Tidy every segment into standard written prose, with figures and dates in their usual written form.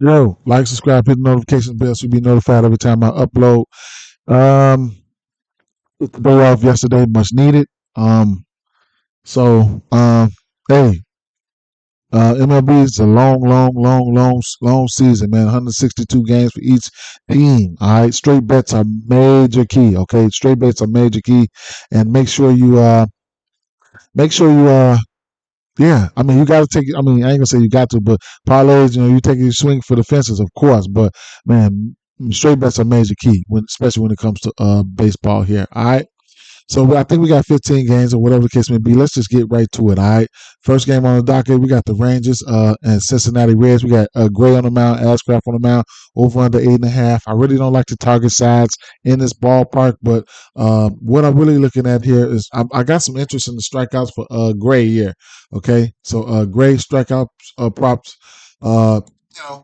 Yo, like, subscribe, hit the notification bell so you be notified every time I upload. Um, it's the day off yesterday, much needed. Um, so hey, MLB is a long season, man. 162 games for each team. All right, straight bets are major key. Okay, straight bets are major key, and make sure you yeah, I mean, you got to take it. I mean, I ain't gonna say you got to, but parlays, you take your swing for the fences, of course. But man, straight bets are major key, especially when it comes to baseball here. All right. So I think we got 15 games or whatever the case may be. Let's just get right to it. All right. First game on the docket, we got the Rangers and Cincinnati Reds. We got Gray on the mound, Ashcraft on the mound, over under 8.5. I really don't like to target sides in this ballpark, but what I'm really looking at here is I got some interest in the strikeouts for Gray here. Okay. So Gray strikeout props. I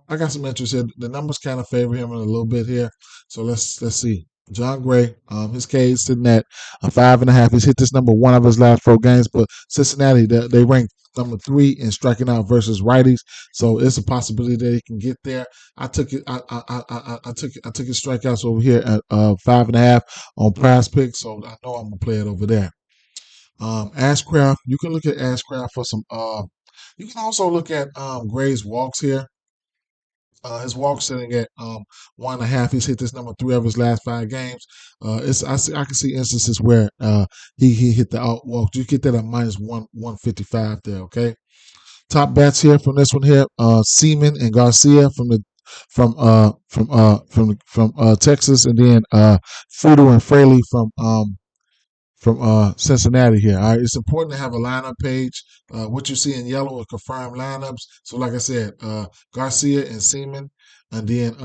got some interest here. The numbers kind of favor him in a little bit here. So let's see. John Gray, his K is sitting at a 5.5. He's hit this number one of his last 4 games, but Cincinnati, they rank number 3 in striking out versus righties, so it's a possibility that he can get there. I took it. I took his strikeouts over here at 5.5 on PrizePicks, so I know I'm gonna play it over there. Ashcraft, you can look at Ashcraft for some. You can also look at Gray's walks here. His walk sitting at 1.5. He's hit this number 3 of his last 5 games. I can see instances where he hit the out walk. You get that at minus 155 there. Okay. Top bats here from this one here. Seaman and Garcia from Texas, and then Fudo and Fraley from Cincinnati here. All right, it's important to have a lineup page. What you see in yellow are confirmed lineups. So, like I said, Garcia and Seaman, and then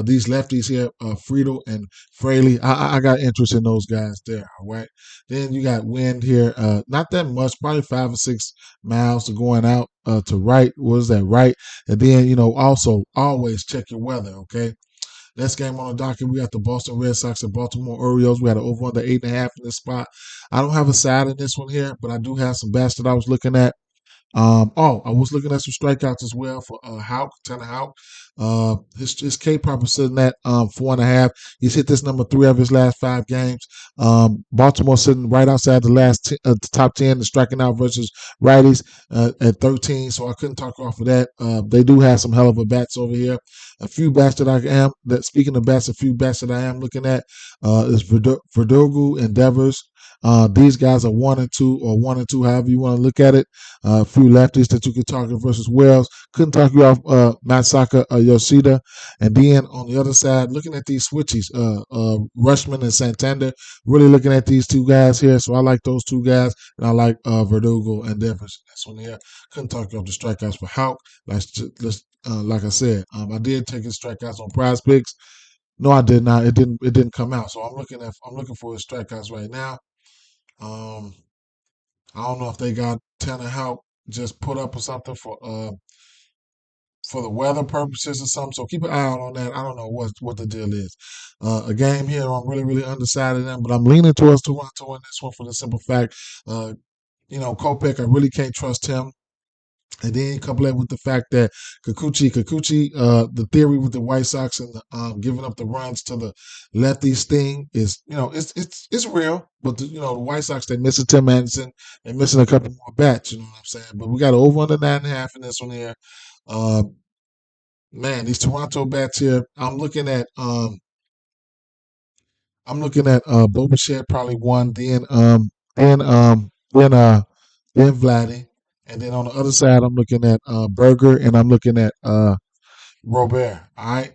these lefties here, Friedel and Fraley. I got interest in those guys there. All right. Then you got wind here. Not that much, probably 5 or 6 miles to going out to right. What is that? Right. And then also always check your weather. Okay. Next game on the docket, we got the Boston Red Sox and Baltimore Orioles. We had an over under 8.5 in this spot. I don't have a side in this one here, but I do have some bats that I was looking at. I was looking at some strikeouts as well for Houck, Tanner Houck. His K prop is sitting at 4.5. He's hit this number 3 of his last 5 games. Baltimore sitting right outside the top 10, the striking out versus righties at 13. So I couldn't talk off of that. They do have some hell of a bats over here. A few bats speaking of bats, a few bats that I am looking at is Verdugo and Devers. These guys are 1 and 2 or 1 and 2, however you want to look at it. A few lefties that you could target versus Wells. Couldn't talk you off Matsaka Yoshida. And then on the other side, looking at these switchies, Rushman and Santander, really looking at these 2 guys here. So I like those 2 guys, and I like Verdugo and Devers. That's one here. Couldn't talk you off the strikeouts for Houck. Like I said, I did take his strikeouts on PrizePicks. No, I did not. It didn't come out. So I'm looking for his strikeouts right now. Um, I don't know if they got Tanner Houck just put up or something for the weather purposes or something. So keep an eye out on that. I don't know what the deal is. A game here I'm really undecided in, but I'm leaning towards Toronto in this one for the simple fact, Kopech, I really can't trust him. And then you couple that with the fact that Kikuchi, the theory with the White Sox and giving up the runs to the lefties thing is, it's real. But the White Sox, they're missing Tim Anderson, they're missing a couple more bats. You know what I'm saying? But we got over under 9.5 in this one here. Uh, man, these Toronto bats here. I'm looking at Boba Shed probably one, then then Vladdy. And then on the other side, I'm looking at Berger, and I'm looking at Robert. All right.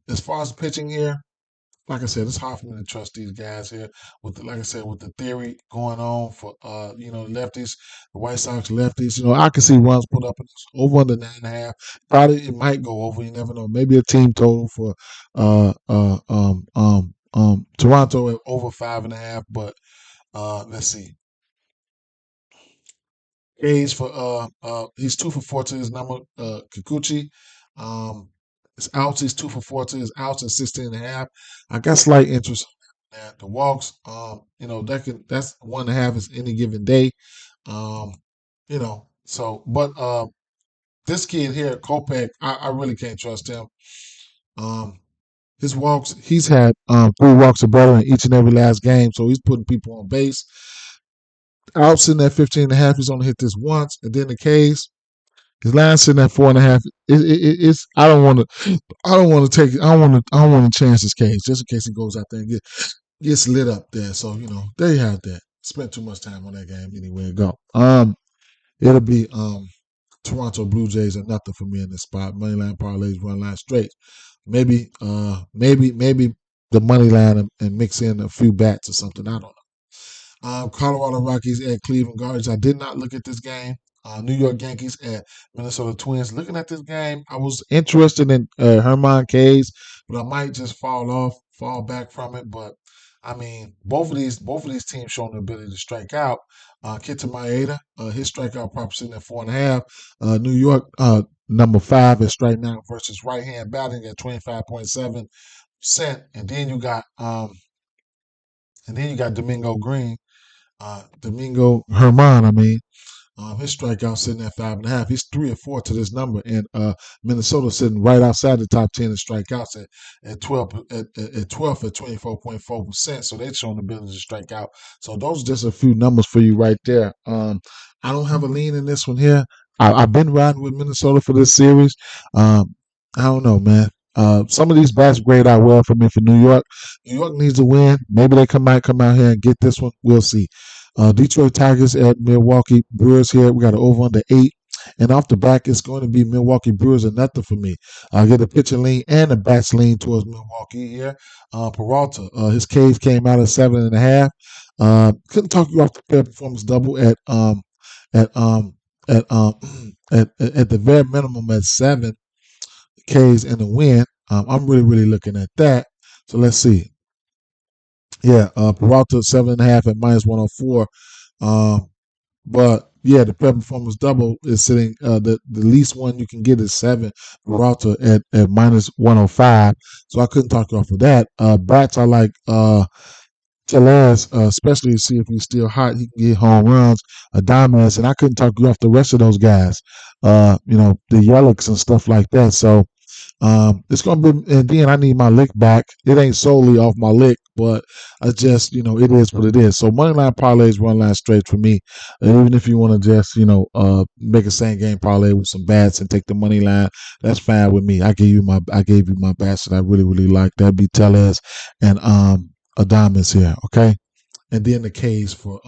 As far as pitching here, like I said, it's hard for me to trust these guys here. Like I said, with the theory going on for lefties, the White Sox lefties. I can see runs put up in this over under 9.5. Probably it might go over. You never know. Maybe a team total for Toronto at over 5.5. But let's see. K's for he's 2 for 4 to his number Kikuchi. Um his outs, he's 2 for 4 to his outs at 16.5. I got slight interest in that. The walks, that's 1.5 is any given day. Um, so but this kid here, Kopech, I really can't trust him. Um, his walks, he's had 3 walks or better in each and every last game, so he's putting people on base. Out sitting at 15.5, he's only hit this once, and then the K's, his line sitting at 4.5. It's I don't want to take it. I don't want to chance his case just in case he goes out there and gets lit up there. So there you have that. Spent too much time on that game anyway. Go. It'll be Toronto Blue Jays are nothing for me in this spot. Moneyline parlays, run line straight. Maybe the money line and mix in a few bats or something. I don't know. Colorado Rockies at Cleveland Guardians. I did not look at this game. New York Yankees at Minnesota Twins. Looking at this game, I was interested in Herman K's, but I might just fall back from it. But I mean, both of these teams showing the ability to strike out. Kenta Maeda, his strikeout proportion at 4.5. New York, number 5 is striking out versus right hand batting at 25.7%. And then you got Domingo Green, Domingo Herman. His strikeout sitting at 5.5. He's 3 or 4 to this number, and Minnesota sitting right outside the top 10 in strikeouts at 12 at 12 at 24.4%. So they're showing the ability to strike out. So those are just a few numbers for you right there. I don't have a lean in this one here. I've been riding with Minnesota for this series. I don't know, man. Some of these bats grade out well for me for New York. New York needs a win. Maybe they might come out here and get this one. We'll see. Detroit Tigers at Milwaukee Brewers here. We got an over under 8. And off the back, it's going to be Milwaukee Brewers or nothing for me. I get a pitcher lean and a bats lean towards Milwaukee here. Peralta, his K's came out at 7.5. Couldn't talk you off the fair performance double at at at the very minimum at 7 Ks in the win. I'm really looking at that. So let's see. Yeah, Peralta 7.5 at -104. Um, but yeah, the prep performance double is sitting. The least one you can get is 7. Peralta at -105. So I couldn't talk you off of that. Bats I like Tellez, especially to see if he's still hot. He can get home runs. Adames, and I couldn't talk you off the rest of those guys. The Yelicks and stuff like that. So it's gonna be, and then I need my lick back. It ain't solely off my lick, but I just, it is what it is. So moneyline parlays, run line straight for me. Even if you want to just, make a same game parlay with some bats and take the money line, that's fine with me. I gave you my bats that I really like. That'd be Tellez and Adames here, okay. And then the K's for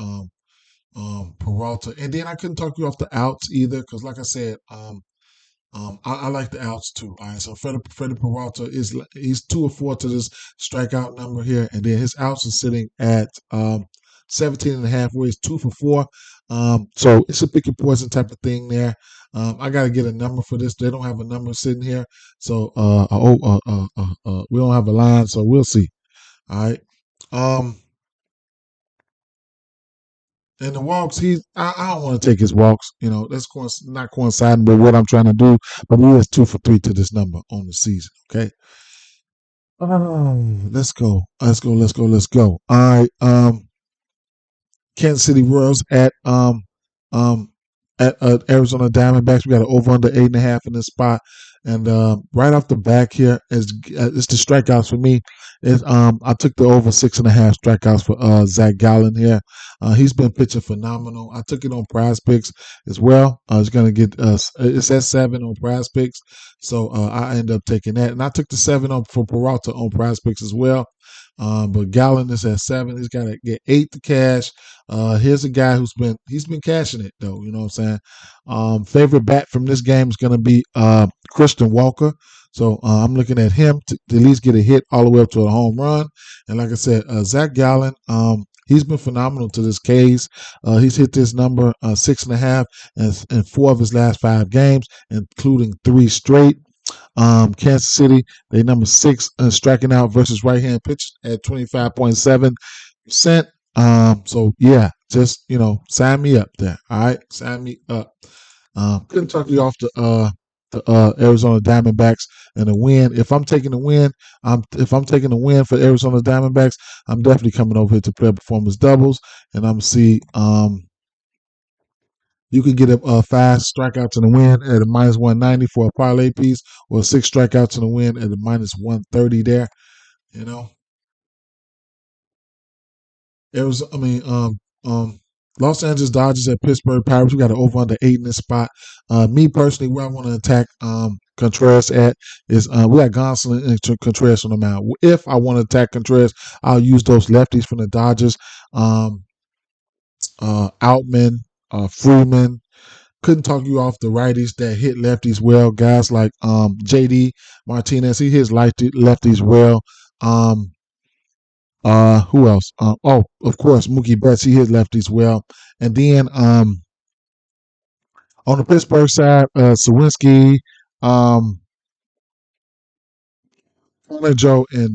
Peralta, and then I couldn't talk you off the outs either, because like I said, I like the outs too. All right, so Freddie Peralta he's 2 or 4 to this strikeout number here, and then his outs is sitting at 17.5, where he's 2 for 4. So it's a pick your poison type of thing there. I got to get a number for this. They don't have a number sitting here, so we don't have a line, so we'll see. All right. Um, and the walks, I don't want to take his walks. That's not coinciding with what I'm trying to do. But he is 2 for 3 to this number on the season. Okay. Oh, let's go. Let's go. All right. Kansas City Royals um at Arizona Diamondbacks. We got an over under 8.5 in this spot, and right off the back here is it's the strikeouts for me. I took the over 6.5 strikeouts for Zach Gallen here. He's been pitching phenomenal. I took it on PrizePicks as well. It's gonna get it's at 7 on PrizePicks, so I end up taking that, and I took the 7 on for Peralta on PrizePicks as well. But Gallen is at 7. He's got to get 8 to cash. Here's a guy he's been cashing it though. You know what I'm saying? Favorite bat from this game is going to be Christian Walker. So I'm looking at him to at least get a hit all the way up to a home run. And like I said, Zach Gallen, he's been phenomenal to this case. He's hit this number 6.5 in 4 of his last 5 games, including 3 straight. Kansas City, they number 6 striking out versus right hand pitch at 25.7%. So yeah, just sign me up there. All right, sign me up. Couldn't talk you off the Arizona Diamondbacks and the win. If I'm taking the win, for Arizona Diamondbacks, I'm definitely coming over here to play performance doubles, and I'm see You could get a 5 strikeouts in the win at a minus 190 for a parlay piece, or 6 strikeouts in the win at a minus 130 there. You know, it was. I mean, Los Angeles Dodgers at Pittsburgh Pirates. We got an over under 8 in this spot. Me personally, where I want to attack Contreras at is we got Gonsolin and Contreras on the mound. If I want to attack Contreras, I'll use those lefties from the Dodgers. Um, Outman, Freeman. Couldn't talk you off the righties that hit lefties well. Guys like JD Martinez, he hits lefties well. Um, who else? Oh, of course, Mookie Betts, he hits lefties well. And then on the Pittsburgh side, Sawinski, um, Connor Joe, and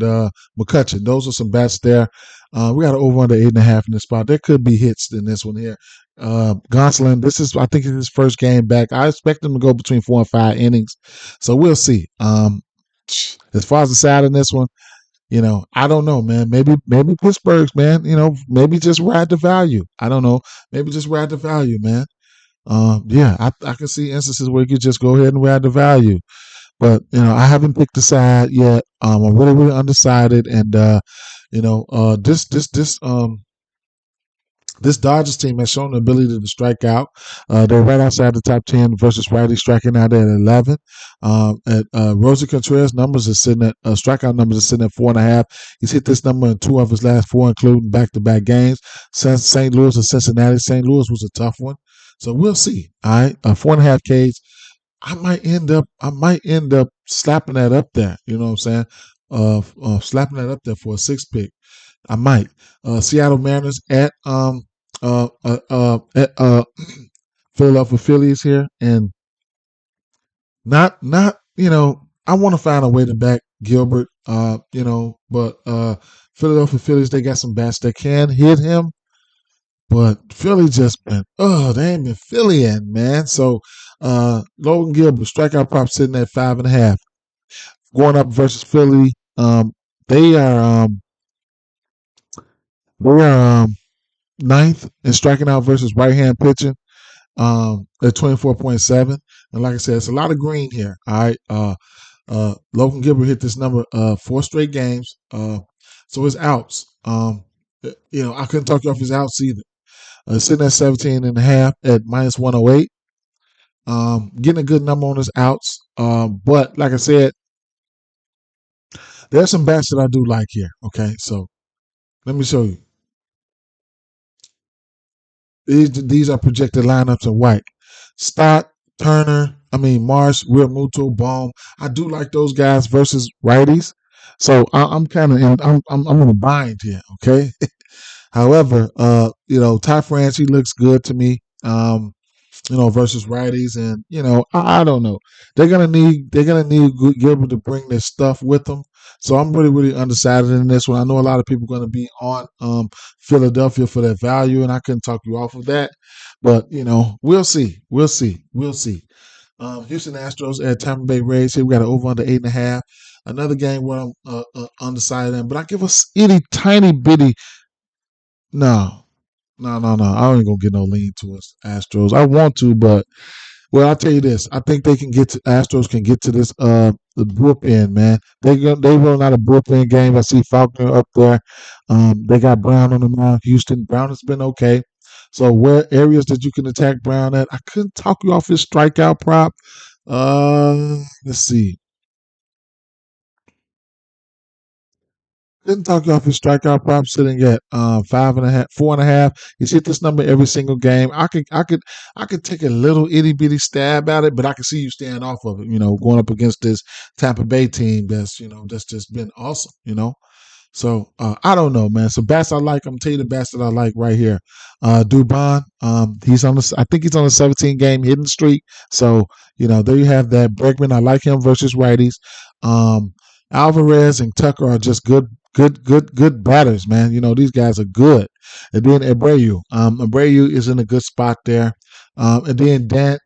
McCutcheon. Those are some bats there. We got an over under 8.5 in this spot. There could be hits in this one here. Gonsolin, this is, I think, it's his first game back. I expect him to go between 4 and 5 innings. So we'll see. As far as the side in this one, I don't know, man. Maybe Pittsburgh's, man. Maybe just ride the value. I don't know. Maybe just ride the value, man. Yeah, I can see instances where you could just go ahead and ride the value. But I haven't picked a side yet. I'm really, really undecided, and this Dodgers team has shown the ability to strike out. They're right outside the top 10 versus righty, striking out at 11. Rosie Contreras numbers are sitting at strikeout numbers are sitting at 4.5. He's hit this number in 2 of his last 4, including back-to-back games. Since St. Louis and Cincinnati, St. Louis was a tough one. So we'll see. All right, 4.5 Ks. I might end up slapping that up there. You know what I'm saying? Slapping that up there for a 6 pick. I might. Seattle Mariners at Philadelphia Phillies here, and not I want to find a way to back Gilbert. But Philadelphia Phillies, they got some bats that can hit him. But Philly just been, they ain't been Phillying, man. So Logan Gilbert, strikeout prop sitting at 5.5. Going up versus Philly. They are ninth in striking out versus right hand pitching. At 24.7. And like I said, it's a lot of green here. All right. Logan Gilbert hit this number 4 straight games. So his outs. I couldn't talk you off his outs either. Sitting at 17.5 at minus 108. Getting a good number on his outs. But like I said, there's some bats that I do like here. Okay, so let me show you. These are projected lineups in white. Stott, Turner, Marsh, Real Muto, Baum. I do like those guys versus righties. So I'm kind of I'm in a bind here. Okay. However, Ty France, he looks good to me. Versus righties, and I don't know. They're gonna need Gilbert to bring their stuff with them. So I'm really, really undecided in this one. I know a lot of people are going to be on Philadelphia for that value, and I couldn't talk you off of that. But we'll see. Houston Astros at Tampa Bay Rays. Here we got an over under 8.5. Another game where I'm undecided in, but I give us itty tiny bitty. No. I ain't gonna get no lean to us Astros. I want to, but I'll tell you this. I think Astros can get to this the bullpen, man. They run out of bullpen game. I see Faulkner up there. They got Brown on the mound. Houston. Brown has been okay. So where areas that you can attack Brown at? I couldn't talk you off his strikeout prop. Let's see. Didn't talk you off his strikeout prop sitting at 5.5, 4.5. He's hit this number every single game. I could take a little itty bitty stab at it, but I can see you staying off of it. Going up against this Tampa Bay team that's just been awesome. So I don't know, man. So bats I like. I'm gonna tell you the bats that I like right here. Dubon, I think he's on a 17 game hitting streak. So there you have that. Bregman, I like him versus righties. Alvarez and Tucker are just good batters, man. These guys are good. And then Abreu is in a good spot there. And then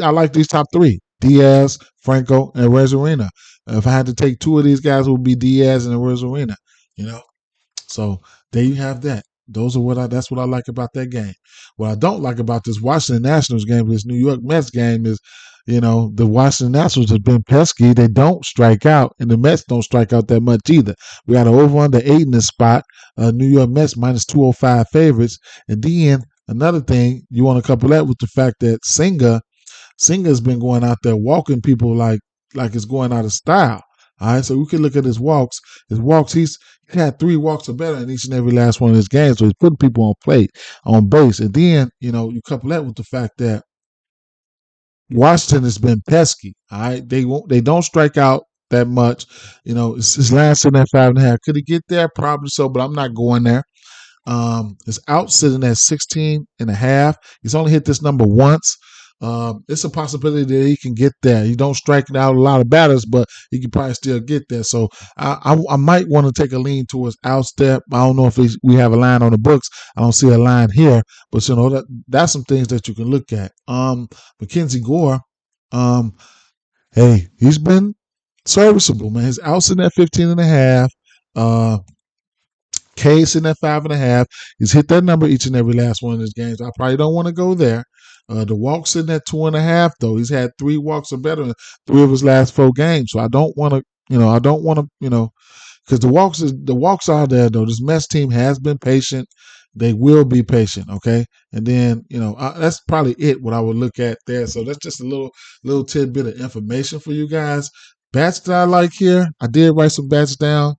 I like these top 3: Diaz, Franco, and Rezarena. If I had to take 2 of these guys, it would be Diaz and Rezarena. So there you have that. That's what I like about that game. What I don't like about this Washington Nationals game, this New York Mets game is, the Washington Nationals have been pesky. They don't strike out, and the Mets don't strike out that much either. We got an over under 8 in this spot. New York Mets minus 205 favorites. And then another thing, you want to couple that with the fact that Singer's been going out there walking people like it's going out of style. All right, so we can look at his walks. He's had 3 walks or better in each and every last one of his games. So he's putting people on base. And then, you couple that with the fact that Washington has been pesky. All right, they don't strike out that much. It's his last sitting at 5.5. Could he get there? Probably so, but I'm not going there. His out sitting at 16.5. He's only hit this number once. It's a possibility that he can get there. He don't strike out a lot of batters, but he can probably still get there. So I might want to take a lean towards outstep. I don't know if we have a line on the books. I don't see a line here, but that's some things that you can look at. Mackenzie Gore, hey, he's been serviceable, man. His out sitting at 15.5. K sitting at 5.5. He's hit that number each and every last one of his games. I probably don't want to go there. The walk sitting at 2.5, though. He's had 3 walks or better in 3 of his last 4 games. So I don't want to, because the walks are there though. This Mets team has been patient. They will be patient, okay. And then that's probably what I would look at there. So that's just a little tidbit of information for you guys. Bats that I like here. I did write some bats down.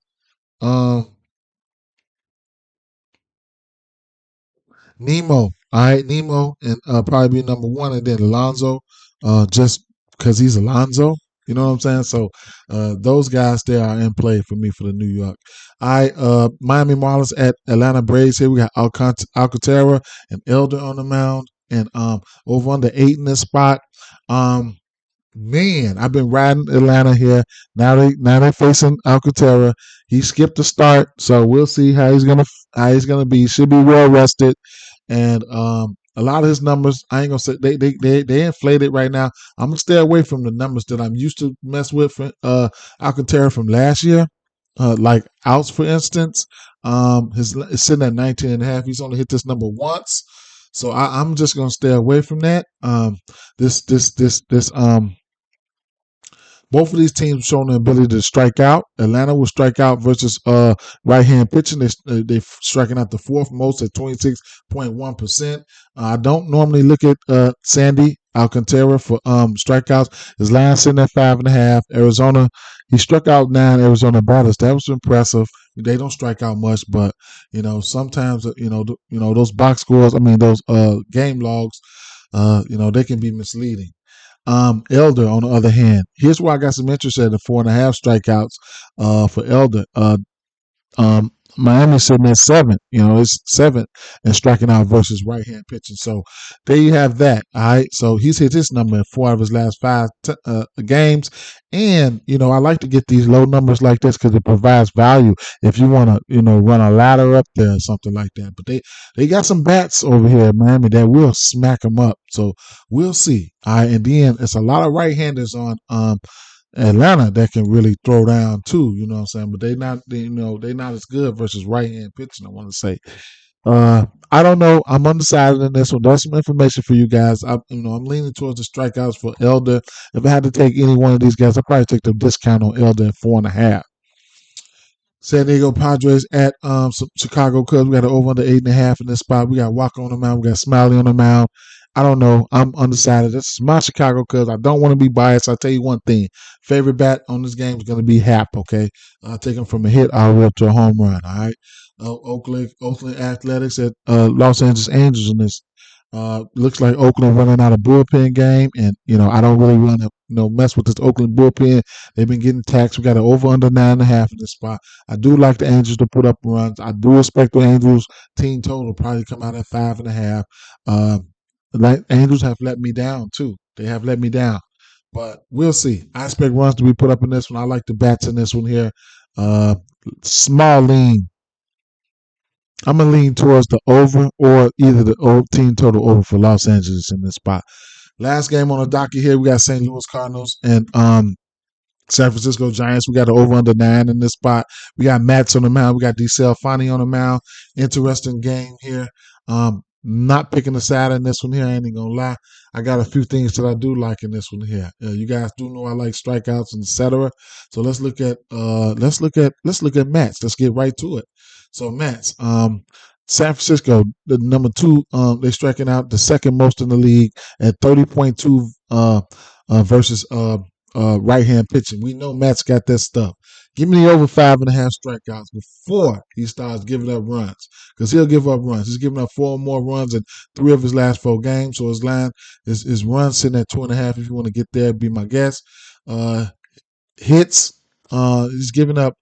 Nemo. All right, Nemo, and probably be number 1, and then Alonso, just because he's Alonso. You know what I'm saying? So those guys there are in play for me for the New York. All right, Miami Marlins at Atlanta Braves here. We got Alcantara and Elder on the mound, and over under 8 in this spot. Man, I've been riding Atlanta here. Now they're facing Alcantara. He skipped the start, so we'll see how he's gonna be. He should be well rested, and a lot of his numbers, I ain't gonna say they inflated right now. I'm gonna stay away from the numbers that I'm used to mess with for Alcantara from last year, like outs for instance. It's sitting at 19.5. He's only hit this number once, so I'm just gonna stay away from that. This Both of these teams showing the ability to strike out. Atlanta will strike out versus right-hand pitching. They're striking out the 4th most at 26.1%. I don't normally look at Sandy Alcantara for strikeouts. His last sitting at 5.5. Arizona, he struck out 9 Arizona batters. That was impressive. They don't strike out much, but sometimes those box scores. I mean those game logs. They can be misleading. Elder, on the other hand, here's where I got some interest at the 4.5 strikeouts for Elder. Miami's sitting at 7. It's 7 and striking out versus right-hand pitching. So there you have that. All right. So he's hit his number in 4 of his last 5 games. And, I like to get these low numbers like this because it provides value if you want to, run a ladder up there or something like that. But they got some bats over here at Miami that will smack them up. So we'll see. All right. And then it's a lot of right-handers on Atlanta that can really throw down too, you know what I'm saying? But they're not as good versus right hand pitching, I want to say. I don't know. I'm undecided in this one. There's some information for you guys. I'm leaning towards the strikeouts for Elder. If I had to take any one of these guys, I'd probably take the discount on Elder at 4.5. San Diego Padres at Chicago Cubs. We got an over under 8.5 in this spot. We got Walker on the mound. We got Smiley on the mound. I don't know. I'm undecided. This is my Chicago Cubs. I don't want to be biased. I'll tell you one thing. Favorite bat on this game is going to be Hap, okay? I'll take him from a hit all the way up to a home run, all right? Oakland Athletics at Los Angeles Angels in this. Looks like Oakland running out of bullpen game, and I don't really want to mess with this Oakland bullpen. They've been getting taxed. We got an over under 9.5 in this spot. I do like the Angels to put up runs. I do expect the Angels team total probably come out at 5.5. The Angels have let me down too. They have let me down, but we'll see. I expect runs to be put up in this one. I like the bats in this one here. Small lean. I'm going to lean towards the over or either the team total over for Los Angeles in this spot. Last game on the docket here, we got St. Louis Cardinals and San Francisco Giants, we got the over under 9 in this spot. We got Mats on the mound. We got DeSalfani on the mound. Interesting game here. Not picking a side in this one here. I ain't gonna lie. I got a few things that I do like in this one here. You guys do know I like strikeouts and etc. So let's look at Mats. Let's get right to it. So Mats, San Francisco, the number 2, they striking out the second most in the league at 30.2 versus right hand pitching. We know Matt's got that stuff. Give me the over 5.5 strikeouts before he starts giving up runs, because he'll give up runs. He's given up 4 more runs in 3 of his last 4 games. So his line is run sitting at 2.5. If you want to get there, be my guess. Hits. He's given up.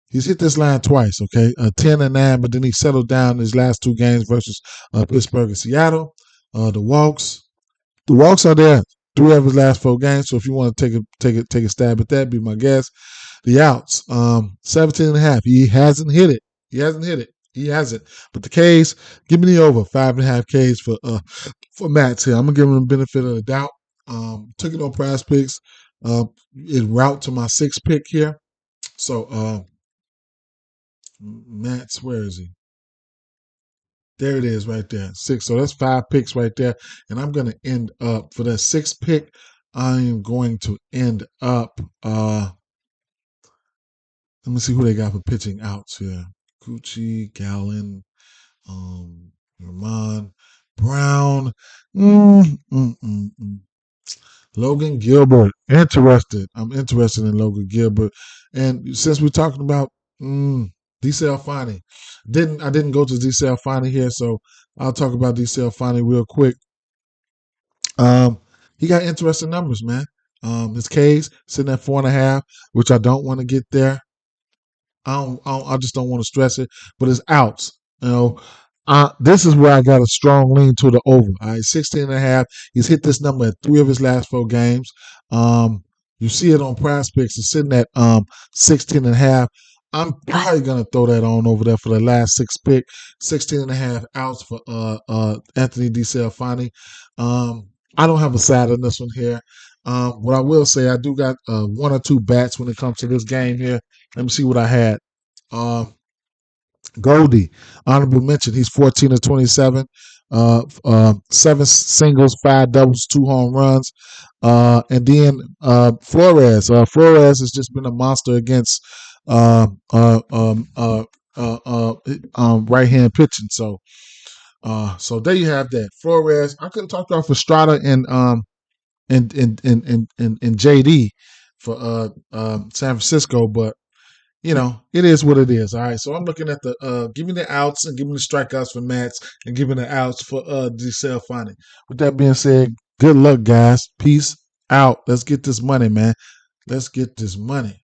He's hit this line twice. Okay, 10 and 9, but then he settled down in his last 2 games versus Pittsburgh and Seattle. The walks. The walks are there. 3 of his last 4 games. So if you want to take a stab at that, be my guest. The outs, 17.5. He hasn't hit it. He hasn't. But the K's, give me the over 5.5 K's for Matt's here. I'm gonna give him the benefit of the doubt. Took it on PrizePicks. In route to my 6th pick here. So Matt's, where is he? There it is right there. 6. So that's 5 picks right there. And I'm going to end up, for that 6th pick, I am going to end up, let me see who they got for pitching outs here. Gucci, Gallen, Ramon, Brown, Logan Gilbert. I'm interested in Logan Gilbert. And since we're talking about DeSalfani, I didn't go to DeSalfani here, so I'll talk about DeSalfani real quick. He got interesting numbers, man. His K's sitting at 4.5, which I don't want to get there. I just don't want to stress it, but his outs, this is where I got a strong lean to the over. All right, 16.5. He's hit this number at 3 of his last 4 games. You see it on PrizePicks. It's sitting at 16.5. I'm probably gonna throw that on over there for the last 6 pick. 16.5 outs for Anthony DeSalfani. I don't have a side on this one here. What I will say, I do got 1 or 2 bats when it comes to this game here. Let me see what I had. Goldie, honorable mention. He's 14 of 27, 7 singles, 5 doubles, 2 home runs. And then Flores. Flores has just been a monster against right hand pitching. So there you have that. Flores. I couldn't talk about for Strata and JD for San Francisco, but it is what it is. All right. So I'm looking at the give me the outs and give me the strikeouts for Mats and give me the outs for DeSalfani. With that being said, good luck, guys. Peace out. Let's get this money, man. Let's get this money.